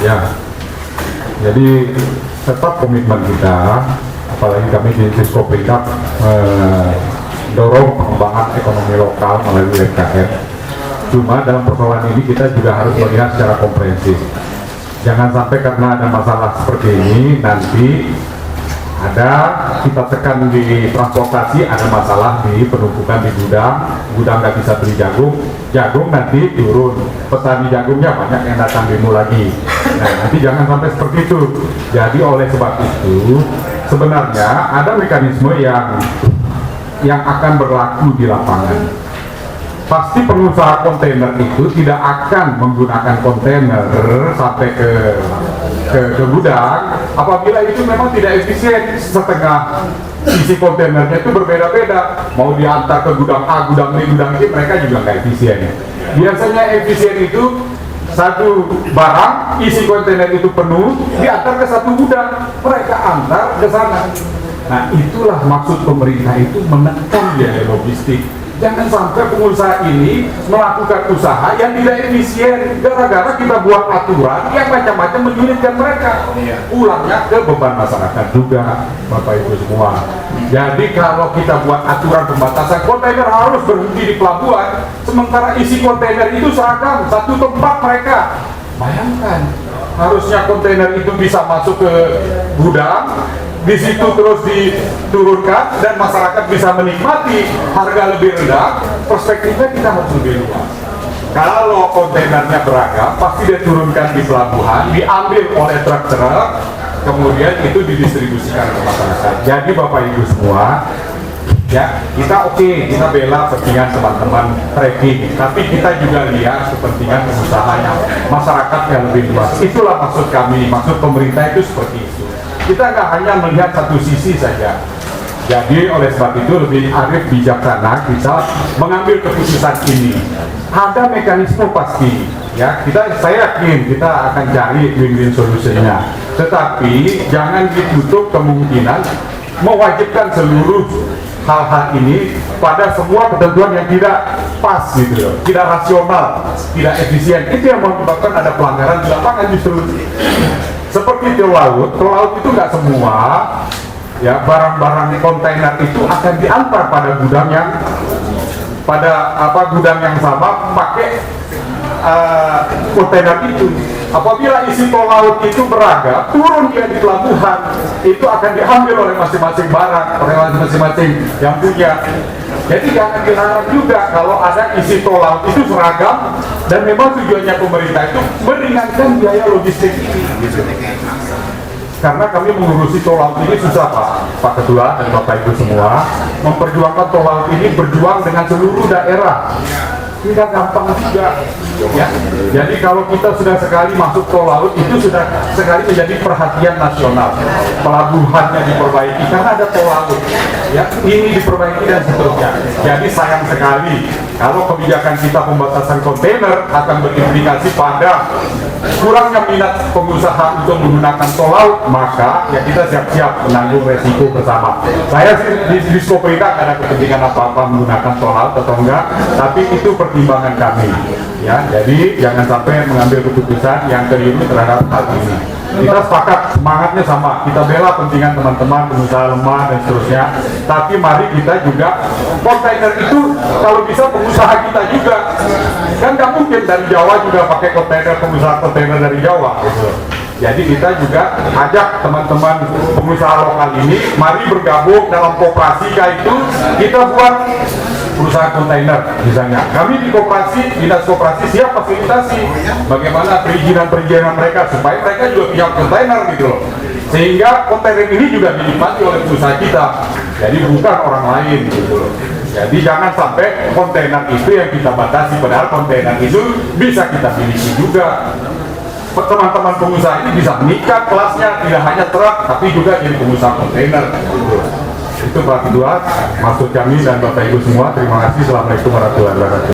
Ya, jadi tetap komitmen kita, apalagi kami di Diskopridak dorong pengembangan ekonomi lokal melalui UMKM. Cuma dalam persoalan ini kita juga harus melihat secara komprehensif. Jangan sampai karena ada masalah seperti ini nanti kita tekan di transportasi, ada masalah di penumpukan di gudang nggak bisa beli jagung nanti turun, petani jagungnya banyak yang datang demo lagi. Nah, nanti jangan sampai seperti itu. Jadi oleh sebab itu sebenarnya ada mekanisme yang akan berlaku di lapangan. Pasti pengusaha kontainer itu tidak akan menggunakan kontainer sampai ke gudang apabila itu memang tidak efisien. Setengah isi kontainernya itu berbeda-beda, mau diantar ke gudang A, gudang B, gudang C, mereka juga nggak efisien. Biasanya efisien itu satu barang isi kontainer itu penuh diantar ke satu gudang, mereka antar ke sana. Nah, itulah maksud pemerintah itu menekan biaya logistik. Jangan sampai pengusaha ini melakukan usaha yang tidak efisien gara-gara kita buat aturan yang macam-macam menyulitkan mereka. Pulangnya ke beban masyarakat juga, Bapak Ibu semua. Jadi kalau kita buat aturan pembatasan kontainer harus berhenti di pelabuhan, sementara isi kontainer itu seragam satu tempat mereka. Bayangkan, harusnya kontainer itu bisa masuk ke gudang, di situ terus diturunkan dan masyarakat bisa menikmati harga lebih rendah. Perspektifnya kita harus lebih luas. Kalau kontainernya beragam, pasti diturunkan di pelabuhan, diambil oleh truk-truk, kemudian itu didistribusikan ke masyarakat. Jadi Bapak Ibu semua, ya kita kita bela kepentingan teman-teman trekking, tapi kita juga lihat kepentingan pengusaha yang masyarakat yang lebih luas. Itulah maksud kami, maksud pemerintah itu seperti itu. Kita nggak hanya melihat satu sisi saja. Jadi oleh sebab itu lebih arif bijaksana kita mengambil keputusan ini. Ada mekanisme pasti, ya saya yakin kita akan cari win-win solusinya. Tetapi jangan ditutup kemungkinan mewajibkan seluruh hal-hal ini pada semua ketentuan yang tidak pas gitu loh, tidak rasional, tidak efisien. Itu yang menyebabkan ada pelanggaran di lapangan justru. Seperti tol laut itu nggak semua ya barang-barang kontainer itu akan diantar pada gudang yang gudang yang sama pakai kontainer itu. Apabila isi tol laut itu beragam, turun dia di pelabuhan, itu akan diambil oleh masing-masing barang, oleh masing-masing yang punya. Jadi jangan dilarang juga kalau ada isi tol laut itu seragam dan memang tujuannya pemerintah itu meringankan biaya logistik ini. Gitu. Karena kami mengurusi tol laut ini susah Pak Ketua dan Bapak Ibu semua, memperjuangkan tol laut ini berjuang dengan seluruh daerah. Tidak gampang juga, ya. Jadi kalau kita sudah sekali masuk tol laut itu sudah sekali menjadi perhatian nasional. Pelabuhannya diperbaiki karena ada tol laut, ya. Ini diperbaiki dan seterusnya. Jadi sayang sekali kalau kebijakan kita pembatasan kontainer akan berimplikasi pada kurangnya minat pengusaha untuk menggunakan tol laut, maka ya kita siap-siap menanggung resiko bersama. Saya di Diskopridak ada kepentingan apa-apa menggunakan tol laut atau enggak, tapi itu pertimbangan kami, ya. Jadi jangan sampai mengambil keputusan yang keliru terhadap hal ini. Kita sepakat, semangatnya sama, kita bela kepentingan teman-teman pengusaha lemah dan seterusnya, tapi mari kita juga kontainer itu kalau bisa pengusaha kita juga, kan nggak mungkin dari Jawa juga pakai kontainer, pengusaha kontainer dari Jawa gitu. Jadi kita juga ajak teman-teman pengusaha lokal ini, mari bergabung dalam koperasi itu, kita buat perusahaan kontainer misalnya. Kami di koperasi, dinas koperasi siap fasilitasi bagaimana perizinan mereka supaya mereka juga punya kontainer gitu loh. Sehingga kontainer ini juga dinikmati oleh perusahaan kita. Jadi bukan orang lain gitu loh. Jadi jangan sampai kontainer itu yang kita batasi, padahal kontainer itu bisa kita miliki juga. Teman-teman pengusaha ini bisa meningkat kelasnya, tidak hanya truk tapi juga jadi pengusaha kontainer gitu. Itu Pak Ketua, maksud kami dan Bapak Ibu semua. Terima kasih. Assalamualaikum warahmatullahi wabarakatuh.